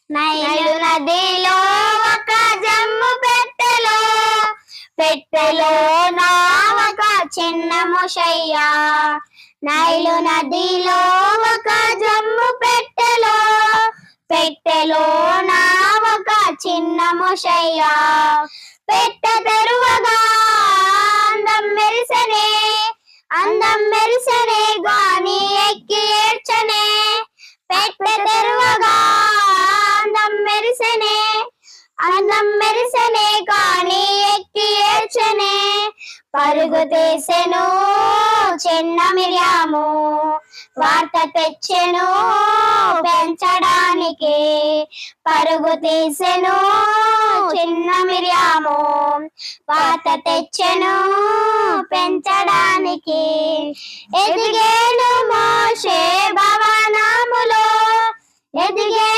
Nile నదిలో ఒక జమ్ము పెట్టెలో పెట్టెలో నా ఒక చిన్న ముషయ్య. నైలు నదిలో ఒక జమ్ము పెట్టెలో పెట్టెలో నా ఒక చిన్న ముషయ్య. పెట్టె తెరువగా అందం మెరిసెనే అందం మెరిసెనే గాని ఎక్కి ఏడ్చనే. పెట్టె తెరువగా అందం మెరిసెనే అందం మెరిసెనే గాని ఎక్కి ఏడ్చనే. పరుగు తీసెను చిన్న మిర్యాము వార్త తెచ్చెను పెంచడానికి. పరుగు తీసెను చిన్న మిర్యాము వార్త తెచ్చెను పెంచడానికి. ఎదిగేను మోషే భవనములో ఎదిగే